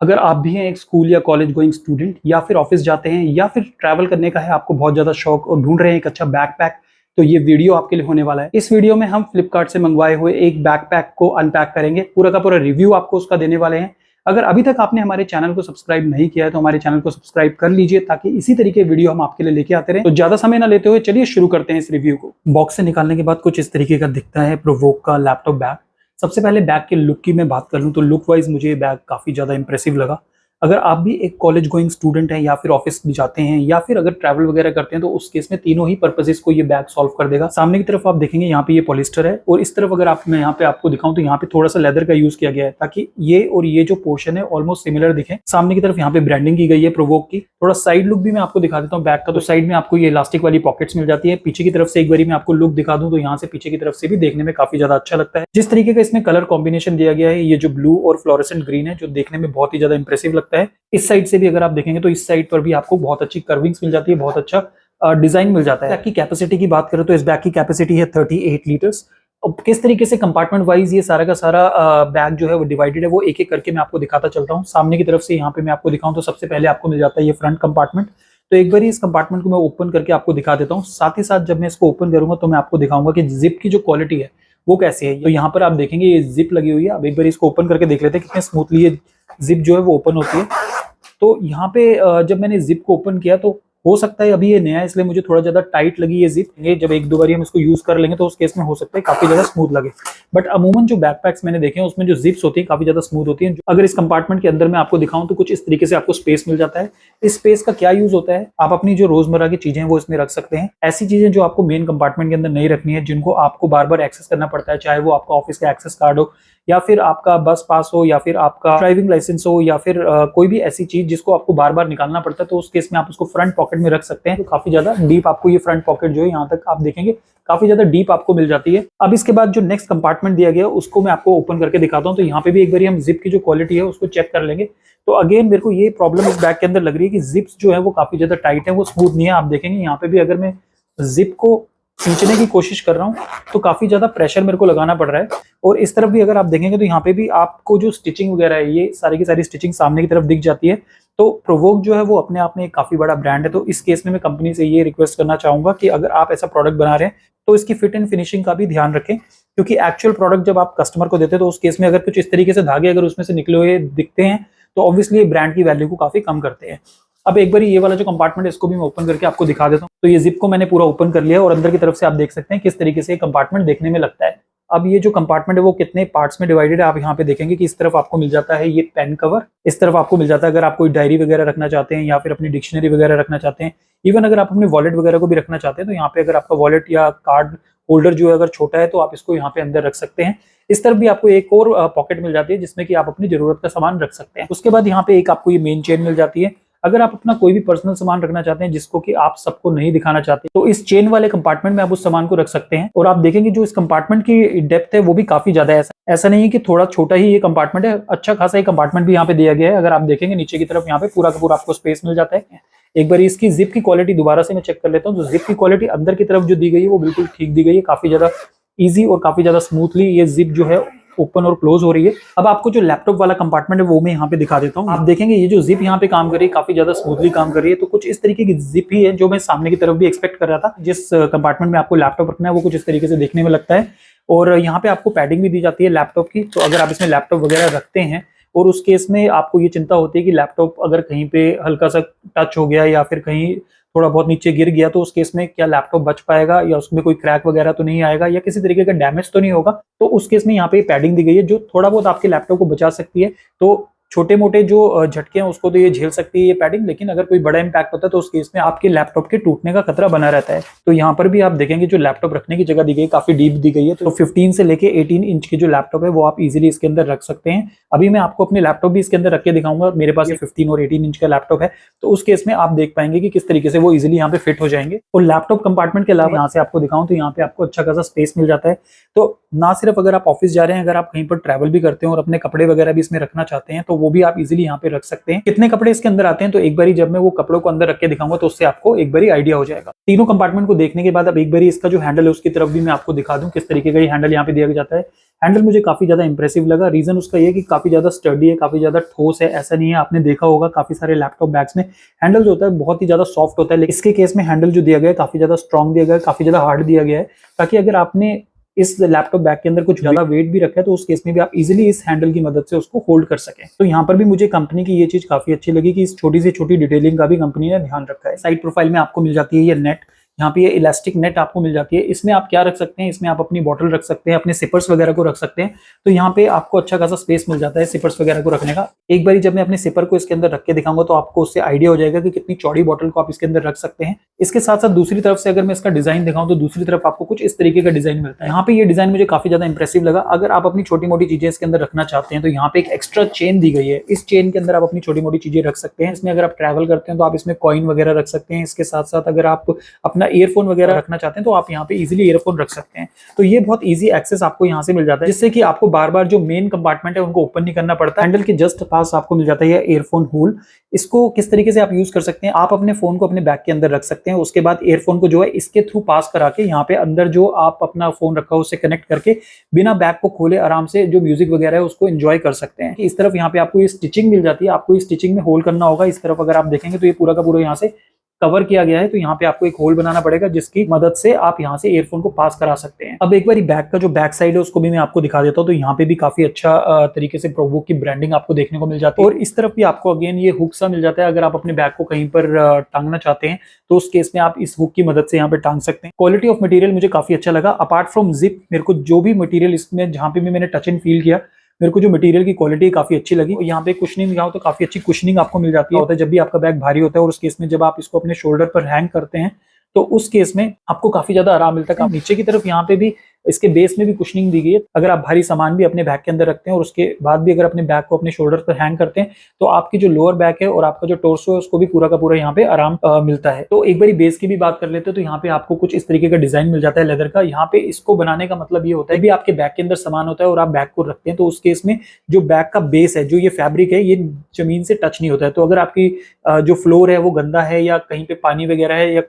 अगर आप भी हैं एक स्कूल या कॉलेज गोइंग स्टूडेंट या फिर ऑफिस जाते हैं या फिर ट्रैवल करने का है आपको बहुत ज़्यादा शौक और ढूंढ रहे हैं एक अच्छा बैकपैक, तो ये वीडियो आपके लिए होने वाला है। इस वीडियो में हम फ्लिपकार्ट से मंगवाए हुए एक बैकपैक को अनपैक करेंगे, पूरा का पूरा रिव्यू आपको उसका देने वाले हैं। अगर अभी तक आपने हमारे चैनल को सब्सक्राइब नहीं किया है तो हमारे चैनल को सब्सक्राइब कर लीजिए ताकि इसी तरीके वीडियो हम आपके लिए लेके आते रहें। तो ज्यादा समय ना लेते हुए चलिए शुरू करते हैं इस रिव्यू को। बॉक्स से निकालने के बाद कुछ इस तरीके का दिखता है प्रोवोक का लैपटॉप बैग। सबसे पहले बैग के लुक की मैं बात कर लूँ तो लुक वाइज मुझे ये बैग काफी ज्यादा इंप्रेसिव लगा। अगर आप भी एक कॉलेज गोइंग स्टूडेंट हैं या फिर ऑफिस भी जाते हैं या फिर अगर ट्रैवल वगैरह करते हैं तो उस केस में तीनों ही पर्पसेस को ये बैग सॉल्व कर देगा। सामने की तरफ आप देखेंगे यहाँ पे ये पॉलिस्टर है और इस तरफ अगर आप मैं यहाँ पे आपको दिखाऊं तो यहाँ पे थोड़ा सा लेदर का यूज किया गया है ताकि ये और ये जो पोर्शन है ऑलमोस्ट सिमिलर दिखे। सामने की तरफ यहाँ पे ब्रांडिंग की गई है प्रोवोक की। थोड़ा साइड लुक भी मैं आपको दिखा देता हूँ बैग का। तो साइड में आपको ये इलास्टिक वाली पॉकेट्स मिल जाती है। पीछे की तरफ से एक बार मैं आपको लुक दिखा दूं तो यहाँ से पीछे की तरफ से भी देखने में काफी ज्यादा अच्छा लगता है। जिस तरीके का इसमें कलर कॉम्बिनेशन दिया गया है, ये जो ब्लू और फ्लोरेसेंट ग्रीन है जो देखने में बहुत ही ज्यादा इंप्रेसिव लगता है। इस साइड से भी अगर आप देखेंगे तो इस साइड पर भी आपको बहुत अच्छी कर्विंग्स मिल जाती है, बहुत अच्छा डिजाइन मिल जाता है। बैग की कैपेसिटी की बात करें तो इस बैग की कैपेसिटी है 38 लीटर्स। अब किस तरीके से कंपार्टमेंट वाइज ये सारा का सारा बैग जो है वो डिवाइडेड है वो एक एक करके मैं आपको दिखाता चलता हूँ। सामने की तरफ से यहाँ पे मैं आपको दिखाऊं तो सबसे पहले आपको मिल जाता है ये फ्रंट कंपार्टमेंट। तो एक बार इस कंपार्टमेंट को मैं ओपन करके आपको दिखा देता हूँ। साथ ही साथ जब मैं इसको ओपन करूंगा तो मैं आपको दिखाऊंगा कि जिप की जो क्वालिटी है वो कैसी है। तो यहाँ पर आप देखेंगे ये जिप लगी हुई है। अब एक बार इसको ओपन करके देख लेते हैं कितने स्मूथली ये जिप जो है वो ओपन होती है। तो यहाँ पे जब मैंने जिप को ओपन किया तो हो सकता है अभी ये नया है इसलिए मुझे थोड़ा ज्यादा टाइट लगी ये जिप। ये जब एक दो बार हम इसको यूज कर लेंगे तो उस केस में हो सकता है काफी ज्यादा स्मूथ लगे। बट अमूमन जो बैकपैक्स मैंने देखे हैं उसमें जो जिप्स होती है काफी ज्यादा स्मूथ होती है। अगर इस कंपार्टमेंट के अंदर मैं आपको दिखाऊं तो कुछ इस तरीके से आपको स्पेस मिल जाता है। इस स्पेस का क्या यूज होता है, आप अपनी जो रोजमर्रा की चीजें वो इसमें रख सकते हैं। ऐसी चीजें जो आपको मेन कंपार्टमेंट के अंदर नहीं रखनी है, जिनको आपको बार बार एक्सेस करना पड़ता है, चाहे वो आपका ऑफिस का एक्सेस कार्ड हो या फिर आपका बस पास हो या फिर आपका ड्राइविंग लाइसेंस हो या फिर कोई भी ऐसी चीज जिसको आपको बार बार निकालना पड़ता है, तो उस केस में आप उसको फ्रंट पॉकेट में रख सकते हैं। तो काफी ज्यादा डीप आपको ये फ्रंट पॉकेट जो है यहाँ तक आप देखेंगे काफी ज्यादा डीप आपको मिल जाती है। अब इसके बाद जो नेक्स्ट कंपार्टमेंट दिया गया है उसको मैं आपको ओपन करके दिखाता हूँ। तो यहाँ पे भी एक बार हम जिप की जो क्वालिटी है उसको चेक कर लेंगे। तो अगेन मेरे को ये प्रॉब्लम इस बैग के अंदर लग रही है कि जिप्स जो है वो काफी ज्यादा टाइट है, वो स्मूथ नहीं है। आप देखेंगे यहाँ पे भी अगर मैं जिप को खींचने की कोशिश कर रहा हूँ तो काफी ज्यादा प्रेशर मेरे को लगाना पड़ रहा है। और इस तरफ भी अगर आप देखेंगे तो यहाँ पे भी आपको जो स्टिचिंग वगैरह है ये सारी की सारी स्टिचिंग सामने की तरफ दिख जाती है। तो प्रोवोक जो है वो अपने आप में एक काफी बड़ा ब्रांड है। तो इस केस में मैं कंपनी से ये रिक्वेस्ट करना चाहूंगा कि अगर आप ऐसा प्रोडक्ट बना रहे हैं तो इसकी फिट एंड फिनिशिंग का भी ध्यान रखें, क्योंकि एक्चुअल प्रोडक्ट जब आप कस्टमर को देते हैं तो उस केस में अगर कुछ इस तरीके से धागे अगर उसमें से निकले हुए दिखते हैं तो ऑब्वियसली ब्रांड की वैल्यू को काफी कम करते हैं। अब एक बार ये वाला जो कंपार्टमेंट है इसको भी मैं ओपन करके आपको दिखा देता हूँ। तो ये जिप को मैंने पूरा ओपन कर लिया और अंदर की तरफ से आप देख सकते हैं किस तरीके से कंपार्टमेंट देखने में लगता है। अब ये जो कंपार्टमेंट है वो कितने पार्ट्स में डिवाइडेड है आप यहाँ पे देखेंगे कि इस तरफ आपको मिल जाता है ये पेन कवर, इस तरफ आपको मिल जाता है अगर आप कोई डायरी वगैरह रखना चाहते हैं या फिर अपनी डिक्शनरी वगैरह रखना चाहते हैं। इवन अगर आप अपने वॉलेट वगैरह को भी रखना चाहते हैं तो यहाँ पे अगर आपका वॉलेट या कार्ड होल्डर जो है अगर छोटा है तो आप इसको यहाँ पे अंदर रख सकते हैं। इस तरफ भी आपको एक और पॉकेट मिल जाती है जिसमें कि आप अपनी जरूरत का सामान रख सकते हैं। उसके बाद यहाँ पे एक आपको ये मेन चेन मिल जाती है। अगर आप अपना कोई भी पर्सनल सामान रखना चाहते हैं जिसको कि आप सबको नहीं दिखाना चाहते तो इस चेन वाले कंपार्टमेंट में आप उस सामान को रख सकते हैं। और आप देखेंगे जो इस कंपार्टमेंट की डेप्थ है वो भी काफी ज्यादा है। ऐसा नहीं है कि थोड़ा छोटा ही ये कंपार्टमेंट है, अच्छा खासा ये कंपार्टमेंट भी यहाँ पे दिया गया है। अगर आप देखेंगे नीचे की तरफ यहाँ पे पूरा का पूरा आपको स्पेस मिल जाता है। एक बार इसकी जिप की क्वालिटी दोबारा से मैं चेक कर लेता हूँ। तो जिप की क्वालिटी अंदर की तरफ जो दी गई है वो बिल्कुल ठीक दी गई है, काफी ज्यादा ईजी और काफी ज्यादा स्मूथली ये जिप जो है ओपन और क्लोज हो रही है। अब आपको जो लैपटॉप वाला कंपार्टमेंट है वो मैं यहाँ पे दिखा देता हूँ। आप देखेंगे ये जो जिप यहाँ पे काम कर रही है काफी ज्यादा स्मूथली काम कर रही है। तो कुछ इस तरीके की जिप ही है जो मैं सामने की तरफ भी एक्सपेक्ट कर रहा था। जिस कंपार्टमेंट में आपको लैपटॉप रखना है वो कुछ इस तरीके से देखने में लगता है। और यहाँ पे आपको पैडिंग भी दी जाती है लैपटॉप की। तो अगर आप इसमें लैपटॉप वगैरह रखते हैं और उस केस में आपको ये चिंता होती है कि लैपटॉप अगर कहीं पे हल्का सा टच हो गया या फिर कहीं थोड़ा बहुत नीचे गिर गया तो उस केस में क्या लैपटॉप बच पाएगा या उसमें कोई क्रैक वगैरह तो नहीं आएगा या किसी तरीके का डैमेज तो नहीं होगा। तो उस केस में यहाँ पे पैडिंग दी गई है जो थोड़ा बहुत आपके लैपटॉप को बचा सकती है। तो छोटे मोटे जो झटके हैं उसको तो ये झेल सकती है ये पैडिंग, लेकिन अगर कोई बड़ा इंपैक्ट होता है तो उस केस में आपके लैपटॉप के टूटने का खतरा बना रहता है। तो यहाँ पर भी आप देखेंगे जो लैपटॉप रखने की जगह दी गई काफी डीप दी गई है। तो 15 से लेके 18 इंच की जो लैपटॉप है वो आप इजीली इसके अंदर रख सकते हैं। अभी मैं आपको अपने लैपटॉप भी इसके अंदर रख के दिखाऊंगा। मेरे पास ये 15 और 18 इंच का लैपटॉप है तो उस केस में आप देख पाएंगे कि किस तरीके से वो इजीली यहाँ पे फिट हो जाएंगे। और लैपटॉप कंपार्टमेंट के अलावा यहाँ से आपको दिखाऊं तो यहाँ पे आपको अच्छा खासा स्पेस मिल जाता है। तो ना सिर्फ अगर आप ऑफिस जा रहे हैं, अगर आप कहीं पर ट्रैवल भी करते हैं और अपने कपड़े वगैरह भी इसमें रखना चाहते हैं तो वो भी आप इजीली यहाँ पे रख सकते हैं। कितने कपड़े इसके अंदर आते हैं तो एक बारी जब मैं वो कपड़ों को अंदर रख के दिखाऊंगा तो उससे आपको एक बारी आइडिया हो जाएगा। तीनों कंपार्टमेंट को देखने के बाद अब एक बारी इसका जो हैंडल है उसकी तरफ भी मैं आपको दिखा दूं किस तरीके का ये हैंडल यहाँ पे दिया जाता है। हैंडल मुझे काफी ज्यादा इंप्रेसिव लगा। रीजन उसका ये है कि काफी ज्यादा स्टडी है, काफी ज्यादा ठोस है। ऐसा नहीं है, आपने देखा होगा काफी सारे लैपटॉप बैग्स में हैंडल जो होता है बहुत ही ज्यादा सॉफ्ट होता है, लेकिन इसके केस में हैंडल जो दिया गया है काफी ज्यादा स्ट्रॉन्ग दिया गया है, काफी ज्यादा हार्ड दिया गया है, ताकि अगर आपने इस लैपटॉप बैग के अंदर कुछ ज्यादा वेट भी रखा है तो उस केस में भी आप इजीली इस हैंडल की मदद से उसको होल्ड कर सकें। तो यहाँ पर भी मुझे कंपनी की ये चीज काफी अच्छी लगी कि इस छोटी से छोटी डिटेलिंग का भी कंपनी ने ध्यान रखा है। साइड प्रोफाइल में आपको मिल जाती है ये नेट, यहाँ पे ये इलास्टिक नेट आपको मिल जाती है। इसमें आप क्या रख सकते हैं, इसमें आप अपनी बॉटल रख सकते हैं, अपने सिपर्स वगैरह को रख सकते हैं। तो यहाँ पे आपको अच्छा खासा स्पेस मिल जाता है सिपर्स वगैरह को रखने का। एक बारी जब मैं अपने सिपर को इसके अंदर रख के दिखाऊंगा तो आपको उससे आइडिया हो जाएगा कि कितनी चौड़ी बॉटल को आप इसके अंदर रख सकते हैं। इसके साथ साथ दूसरी तरफ से अगर मैं इसका डिजाइन दिखाऊं तो दूसरी तरफ आपको कुछ इस तरीके का डिजाइन मिलता है। यहाँ पे ये डिजाइन मुझे काफी ज्यादा इंप्रेसिव लगा। अगर आप अपनी छोटी मोटी चीजें इसके अंदर रखना चाहते हैं तो यहाँ पे एक एक्स्ट्रा चेन दी गई है। इस चेन के अंदर आप अपनी छोटी मोटी चीजें रख सकते हैं। इसमें अगर आप ट्रैवल करते हैं तो आप इसमें कॉइन वगैरह रख सकते हैं। इसके साथ साथ अगर आप अपना ईयरफोन वगैरह रखना चाहते हैं तो आप यहाँ पे इजीली ईयरफोन रख सकते हैं। तो ये बहुत इजी एक्सेस आपको यहाँ से मिल जाता है, जिससे कि आपको बार बार जो मेन कंपार्टमेंट है उनको ओपन नहीं करना पड़ता। हैंडल के जस्ट पास आपको मिल जाता है ईयरफोन होल। इसको किस तरीके से आप यूज कर सकते हैं, आप अपने फोन को अपने बैग के अंदर रख सकते हैं। उसके बाद ईयरफोन को जो है इसके थ्रू पास करा के यहाँ पे अंदर जो आप अपना फोन रखा हो उससे कनेक्ट करके बिना बैग को खोले आराम से जो म्यूजिक वगैरह है उसको एंजॉय कर सकते हैं। इस तरफ यहाँ पे आपको ये स्टिचिंग मिल जाती है। आपको इस स्टिचिंग में होल करना होगा। इस तरफ अगर आप देखेंगे तो ये पूरा का पूरा यहाँ से कवर किया गया है। तो यहाँ पे आपको एक होल बनाना पड़ेगा जिसकी मदद से आप यहाँ से ईयरफोन को पास करा सकते हैं। अब एक बार बैग का जो बैक साइड है उसको भी मैं आपको दिखा देता हूँ। तो यहाँ पे भी काफी अच्छा तरीके से प्रोवो की ब्रांडिंग आपको देखने को मिल जाती है। और इस तरफ भी आपको अगेन ये हुक सा मिल जाता है। अगर आप अपने बैग को कहीं पर टांगना चाहते हैं तो उस केस में आप इस हुक की मदद से यहाँ पे टांग सकते हैं। क्वालिटी ऑफ मटेरियल मुझे काफी अच्छा लगा। अपार्ट फ्रॉम जिप मेरे को जो भी मटेरियल इसमें जहाँ पे भी मैंने टच एंड फील किया मेरे को जो मटेरियल की क्वालिटी काफी अच्छी लगी। यहाँ पे कुशनिंग दिखाऊं तो काफी अच्छी कुशनिंग आपको मिल जाती है। जब भी आपका बैग भारी होता है और उस केस में जब आप इसको अपने शोल्डर पर हैंग करते हैं तो उस केस में आपको काफी ज्यादा आराम मिलता है। नीचे की तरफ यहाँ पे भी इसके बेस में भी कुशनिंग दी गई है। अगर आप भारी सामान भी अपने बैग के अंदर रखते हैं और उसके बाद भी अगर अपने बैग को अपने शोल्डर पर हैंग करते हैं तो आपकी जो लोअर बैक है और आपका जो टोर्सो है उसको भी पूरा का पूरा यहाँ पे आराम मिलता है। तो एक बारी बेस की भी बात कर लेते हैं तो यहाँ पे आपको कुछ इस तरीके का डिजाइन मिल जाता है लेदर का। यहाँ पे इसको बनाने का मतलब ये होता है भी आपके बैग के अंदर सामान होता है और आप बैग को रखते हैं तो उस केस में जो बैग का बेस है, जो ये फैब्रिक है, ये जमीन से टच नहीं होता है। तो अगर आपकी जो फ्लोर है वो गंदा है या कहीं पे पानी वगैरह है या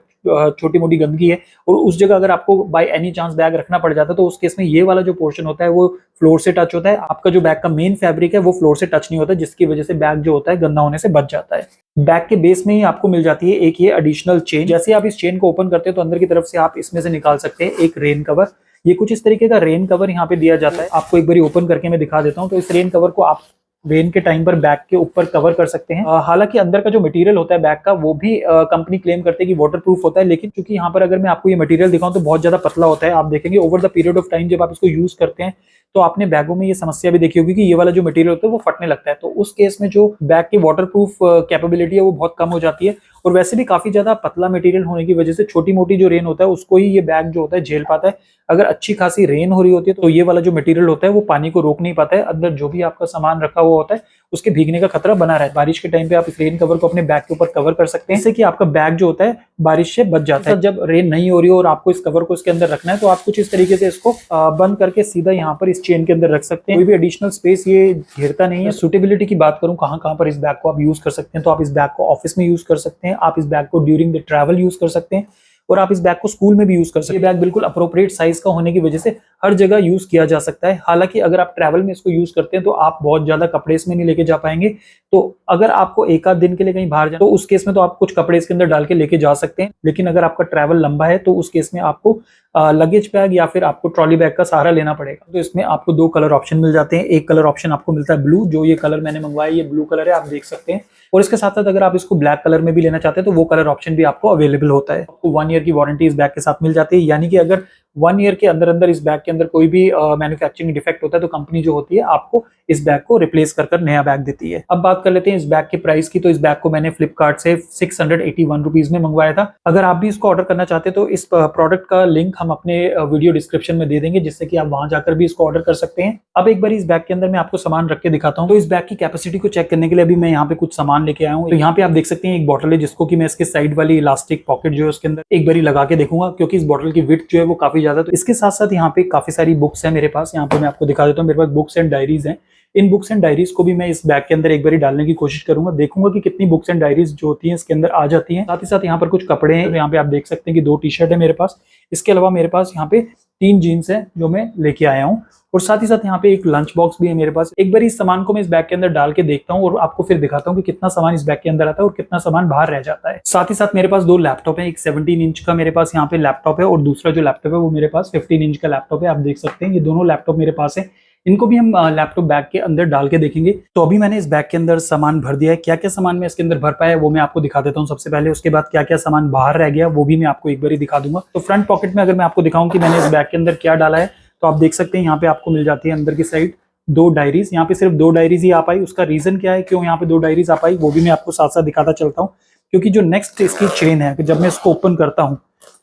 छोटी मोटी गंदगी है और उस जगह अगर आपको बाय एनी चांस बैग रखना पड़ जाता है तो उस केस में ये वाला जो पोर्शन होता है वो फ्लोर से टच होता है। आपका जो बैग का मेन फैब्रिक है वो फ्लोर से टच नहीं होता, जिसकी वजह से बैग जो होता है गंदा होने से बच जाता है। बैग के बेस में ही आपको मिल जाती है एक ये एडिशनल चेन। जैसे आप इस चेन को ओपन करते हैं तो अंदर की तरफ से आप इसमें से निकाल सकते हैं एक रेन कवर। ये कुछ इस तरीके का रेन कवर यहाँ पे दिया जाता है। आपको एक बार ओपन करके मैं दिखा देता हूँ। तो इस रेन कवर को आप रेन के टाइम पर बैग के ऊपर कवर कर सकते हैं। हालांकि अंदर का जो मटेरियल होता है बैग का वो भी कंपनी क्लेम करते हैं कि वाटरप्रूफ होता है, लेकिन क्योंकि यहाँ पर अगर मैं आपको ये मटेरियल दिखाऊं तो बहुत ज्यादा पतला होता है। आप देखेंगे over the period of time जब आप इसको यूज करते हैं तो आपने बैगों में ये समस्या भी देखी होगी कि ये वाला जो मटेरियल होता है वो फटने लगता है। तो उस केस में जो बैग की वाटरप्रूफ कैपेबिलिटी है वो बहुत कम हो जाती है। और वैसे भी काफी ज्यादा पतला मटेरियल होने की वजह से छोटी मोटी जो रेन होता है उसको ही ये बैग जो होता है झेल पाता है। अगर अच्छी खासी रेन हो रही होती है तो ये वाला जो मटेरियल होता है वो पानी को रोक नहीं पाता है। अंदर जो भी आपका सामान रखा हुआ होता है उसके भीगने का खतरा बना रहता है। बारिश के टाइम पे आप इस रेन कवर को अपने बैग के ऊपर कवर कर सकते हैं, इससे कि आपका बैग जो होता है बारिश से बच जाता है। जब रेन नहीं हो रही हो और आपको इस कवर को इसके अंदर रखना है तो आप कुछ इस तरीके से इसको बंद करके सीधा यहाँ पर इस चेन के अंदर रख सकते हैं। कोई भी एडिशनल स्पेस ये घेरता नहीं है। सूटेबिलिटी की बात करूं कहां पर इस बैग को आप यूज कर सकते हैं तो आप इस बैग को ऑफिस में यूज कर सकते हैं, आप इस बैग को ड्यूरिंग द ट्रैवल यूज कर सकते हैं और आप इस बैग को स्कूल में भी यूज कर सकते हैं। ये बैग बिल्कुल अप्रोप्रिएट साइज का होने की वजह से हर जगह यूज किया जा सकता है। हालांकि अगर आप ट्रैवल में इसको यूज करते हैं तो आप बहुत ज्यादा कपड़े इसमें नहीं लेके जा पाएंगे। तो अगर आपको एक आध दिन के लिए कहीं बाहर जाना तो उस केस में तो आप कुछ कपड़े इसके अंदर डाल के लेके जा सकते हैं। लेकिन अगर आपका ट्रैवल लंबा है तो उस केस में आपको लगेज बैग या फिर आपको ट्रॉली बैग का सहारा लेना पड़ेगा। तो इसमें आपको दो कलर ऑप्शन मिल जाते हैं। एक कलर ऑप्शन आपको मिलता है ब्लू, जो ये कलर मैंने मंगवाया ये ब्लू कलर है, आप देख सकते हैं। और इसके साथ साथ अगर आप इसको ब्लैक कलर में भी लेना चाहते हैं तो वो कलर ऑप्शन भी आपको अवेलेबल होता है। आपको 1 ईयर की वारंटी इस बैग के साथ मिल जाती है, यानी कि अगर 1 ईयर के अंदर इस बैग के अंदर कोई भी मैन्युफैक्चरिंग डिफेक्ट होता है तो कंपनी जो होती है आपको इस बैग को रिप्लेस कर नया बैग देती है। अब बात कर लेते हैं इस बैग के प्राइस की। तो इस बैग को मैंने फ्लिपकार्ट से 681 रुपीज में मंगवाया था। अगर आप भी इसको ऑर्डर करना चाहते हैं तो इस प्रोडक्ट का लिंक हम अपने वीडियो डिस्क्रिप्शन में दे देंगे, जिससे कि आप वहां जाकर भी इसको ऑर्डर कर सकते हैं। अब एक बार इस बैग के अंदर मैं आपको सामान रख के दिखाता हूँ। तो इस बैग की कैपेसिटी को चेक करने के लिए अभी मैं यहाँ पे कुछ सामान लेके आया हूँ। तो यहाँ पे आप देख सकते हैं एक बॉटल है जिसको कि मैं इसके साइड वाली इलास्टिक पॉकेट जो है उसके अंदर एक बारी लगा के देखूंगा, क्योंकि इस बॉटल की विड्थ जो है वो काफी ज्यादा। तो इसके साथ साथ यहाँ पे काफी सारी बुक्स है मेरे पास। यहाँ पे मैं आपको दिखा देता हूँ, मेरे पास बुक्स एंड डायरीज हैं। इन बुक्स एंड डायरीज को भी मैं इस बैग के अंदर एक बार डालने की कोशिश करूंगा, देखूंगा कि कितनी बुक्स एंड डायरीज जो होती हैं इसके अंदर आ जाती हैं। साथ ही साथ यहाँ पर कुछ कपड़े हैं, यहाँ पे आप देख सकते हैं कि 2 टी-शर्ट है मेरे पास। इसके अलावा मेरे पास यहाँ पे 3 जीन्स है जो मैं लेके आया हूँ, और साथ ही साथ यहाँ पे एक लंच बॉक्स भी है मेरे पास। एक बार इस सामान को मैं इस बैग के अंदर डाल के देखता हूँ और आपको फिर दिखाता हूँ कि कितना सामान इस बैग के अंदर आता है और कितना सामान बाहर रह जाता है। साथ ही साथ मेरे पास 2 लैपटॉप है, एक 17 इंच का मेरे पास यहाँ पे लैपटॉप है और दूसरा जो लैपटॉप है वो मेरे पास 15 इंच का लैपटॉप है। आप देख सकते हैं ये दोनों लैपटॉप मेरे पास है, इनको भी हम लैपटॉप बैग के अंदर डाल के देखेंगे। तो अभी मैंने इस बैग के अंदर सामान भर दिया है, क्या क्या सामान मैं इसके अंदर भर पाया वो मैं आपको दिखा देता हूँ सबसे पहले। उसके बाद क्या क्या सामान बाहर रह गया वो भी मैं आपको एक बार ही दिखा दूंगा। तो फ्रंट पॉकेट में अगर मैं आपको दिखाऊं कि मैंने इस बैग के अंदर क्या डाला है, तो आप देख सकते हैं यहाँ पे आपको मिल जाती है अंदर की साइड 2 डायरीज। यहाँ पे सिर्फ 2 डायरीज ही आ पाई, उसका रीजन क्या है क्यों यहाँ पे 2 डायरीज आ पाई वो भी मैं आपको साथ साथ दिखाता चलता हूँ। क्योंकि जो नेक्स्ट इसकी चेन है, जब मैं इसको ओपन करता हूँ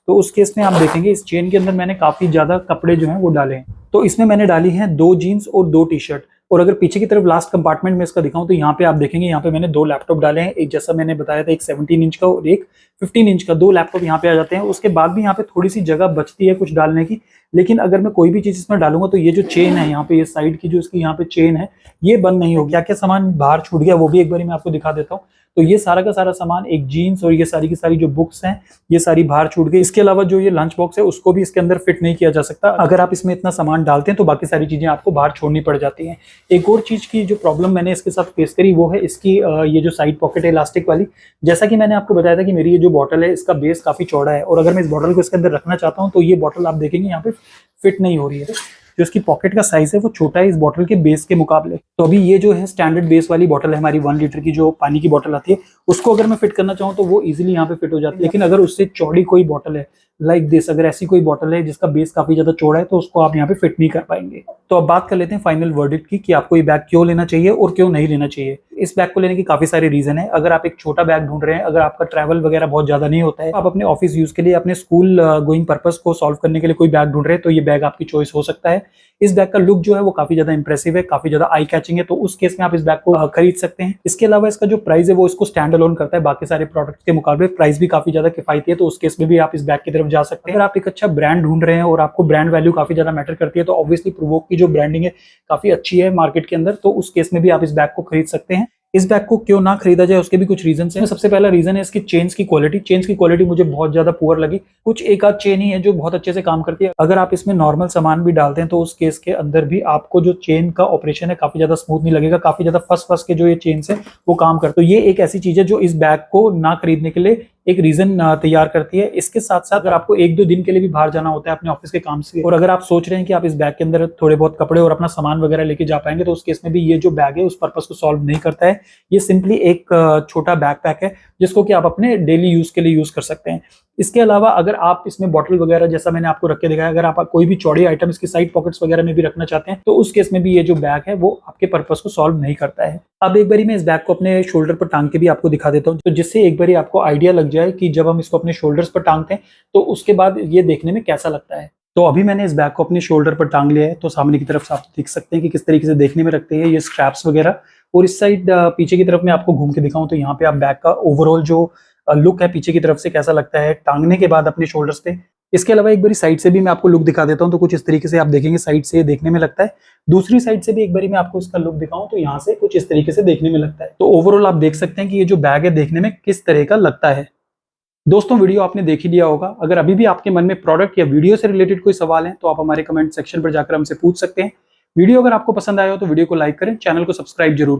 तो उस केस में आप देखेंगे इस चेन के अंदर मैंने काफी ज्यादा कपड़े जो हैं वो डाले हैं। तो इसमें मैंने डाली हैं 2 जीन्स और 2 टी-शर्ट। और अगर पीछे की तरफ लास्ट कंपार्टमेंट में इसका दिखाऊं तो यहाँ पे आप देखेंगे यहाँ पे मैंने 2 लैपटॉप डाले हैं, एक जैसा मैंने बताया था एक 17 इंच का और एक 15 इंच का। 2 लैपटॉप यहाँ पे आ जाते हैं। उसके बाद भी यहाँ पे थोड़ी सी जगह बचती है कुछ डालने की, लेकिन अगर मैं कोई भी चीज इसमें डालूंगा तो ये जो चेन है यहाँ पे, ये साइड की जो इसकी यहाँ पे चेन है ये बंद नहीं होगी। क्या क्या सामान बाहर छूट गया वो भी एक बार मैं आपको दिखा देता हूँ। तो ये सारा का सारा सामान, एक जीन्स और ये सारी की सारी जो बुक्स हैं ये सारी बाहर छूट गई। इसके अलावा जो ये लंच बॉक्स है उसको भी इसके अंदर फिट नहीं किया जा सकता। अगर आप इसमें इतना सामान डालते हैं तो बाकी सारी चीजें आपको बाहर छोड़नी पड़ जाती हैं। एक और चीज की जो प्रॉब्लम मैंने इसके साथ फेस करी वो है इसकी ये जो साइड पॉकेट है इलास्टिक वाली। जैसा कि मैंने आपको बताया था कि मेरी ये जो बॉटल है इसका बेस काफी चौड़ा है, और अगर मैं इस बॉटल को इसके अंदर रखना चाहता हूँ तो ये बॉटल आप देखेंगे यहाँ पे फिट नहीं हो रही है। जो इसकी पॉकेट का साइज है वो छोटा है इस बॉटल के बेस के मुकाबले। तो अभी ये जो है स्टैंडर्ड बेस वाली बॉटल है हमारी 1 लीटर की जो पानी की बॉटल आती है, उसको अगर मैं फिट करना चाहूँ तो वो इजीली यहाँ पे फिट हो जाती है। लेकिन अगर उससे चौड़ी कोई बॉटल है लाइक दिस, अगर ऐसी कोई बॉटल है जिसका बेस काफी ज्यादा चौड़ा है तो उसको आप यहाँ पे फिट नहीं कर पाएंगे। तो अब बात कर लेते हैं फाइनल वर्डिक्ट की कि आपको ये बैग क्यों लेना चाहिए और क्यों नहीं लेना चाहिए। इस बैग को लेने की काफी सारे रीजन है। अगर आप एक छोटा बैग ढूंढ रहे हैं, अगर आपका ट्रैवल वगैरह बहुत ज्यादा नहीं होता है, आप अपने ऑफिस यूज के लिए, अपने स्कूल गोइंग पर्पस को सॉल्व करने के लिए कोई बैग ढूंढ रहे हैं तो ये बैग आपकी चॉइस हो सकता है। इस बैग का लुक जो है वो काफी ज्यादा इंप्रेसिव है, काफी ज्यादा आई कैचिंग है, तो उस केस में आप इस बैग को खरीद सकते हैं। इसके अलावा इसका जो प्राइस है वो इसको स्टैंड अलोन करता है, बाकी सारे प्रोडक्ट्स के मुकाबले प्राइस भी काफी ज्यादा किफायती है, तो उस केस में भी आप इस बैग की तरफ जा सकते हैं। अगर आप एक अच्छा ब्रांड ढूंढ रहे हैं और आपको ब्रांड वैल्यू काफी ज्यादा मैटर करती है तो ऑब्वियसली प्रोवोक की जो ब्रांडिंग है काफी अच्छी है मार्केट के अंदर, तो उस केस में भी आप इस बैग को खरीद सकते हैं। इस बैग को क्यों ना खरीदा जाए उसके भी कुछ रीजन हैं। सबसे पहला रीजन है इसकी चेन्स की क्वालिटी। चेन्स की क्वालिटी मुझे बहुत ज्यादा पुअर लगी। कुछ एक आध चेन ही है जो बहुत अच्छे से काम करती है। अगर आप इसमें नॉर्मल सामान भी डालते हैं तो उस केस के अंदर भी आपको जो चेन का ऑपरेशन है काफी ज्यादा स्मूथ नहीं लगेगा, काफी ज्यादा फंस के जो ये चेन्स है वो काम करते। तो ये एक ऐसी चीज है जो इस बैग को ना खरीदने के लिए एक रीजन तैयार करती है। इसके साथ साथ अगर आपको 1-2 दिन के लिए भी बाहर जाना होता है अपने ऑफिस के काम से, और अगर आप सोच रहे हैं कि आप इस बैग के अंदर थोड़े बहुत कपड़े और अपना सामान वगैरह लेके जा पाएंगे, तो उस केस में भी ये जो बैग है उस पर्पस को सॉल्व नहीं करता है। ये सिंपली एक छोटा बैकपैक है जिसको कि आप अपने डेली यूज के लिए यूज कर सकते हैं। इसके अलावा अगर आप इसमें बॉटल वगैरह जैसा मैंने आपको रख के दिखाया, अगर आप कोई भी चौड़ी आइटम इसकी साइड पॉकेट्स वगैरह में भी रखना चाहते हैं तो उस केस में भी ये जो बैग है वो आपके पर्पस को सॉल्व नहीं करता है। अब एक बारी मैं इस बैग को अपने शोल्डर पर टांग के भी आपको दिखा देता हूँ, तो जिससे एक बारी आपको आइडिया लग जाए कि जब हम इसको अपने शोल्डर्स पर टांगते हैं तो उसके बाद ये देखने में कैसा लगता है। तो अभी मैंने इस बैग को अपने शोल्डर पर टांग लिया है, तो सामने की तरफ से आप देख सकते हैं कि किस तरीके से देखने में रखते हैं ये स्ट्रैप्स वगैरह। और इस साइड पीछे की तरफ मैं आपको घूम के दिखाऊं तो यहाँ पे आप बैग का ओवरऑल जो लुक है पीछे की तरफ से कैसा लगता है टांगने के बाद अपने शोल्डर्स पे। इसके अलावा एक बारी साइड से भी मैं आपको लुक दिखा देता हूं, तो कुछ इस तरीके से आप देखेंगे साइड से देखने में लगता है। दूसरी साइड से भी एक बारी मैं आपको इसका लुक दिखाऊं तो यहाँ से कुछ इस तरीके से देखने में लगता है। तो ओवरऑल आप देख सकते हैं कि ये जो बैग है देखने में किस तरह का लगता है। दोस्तों वीडियो आपने देख ही लिया होगा। अगर अभी भी आपके मन में प्रोडक्ट या वीडियो से रिलेटेड कोई सवाल है तो आप हमारे कमेंट सेक्शन पर जाकर हमसे पूछ सकते हैं। वीडियो अगर आपको पसंद आया हो तो वीडियो को लाइक करें, चैनल को सब्सक्राइब जरूर करें।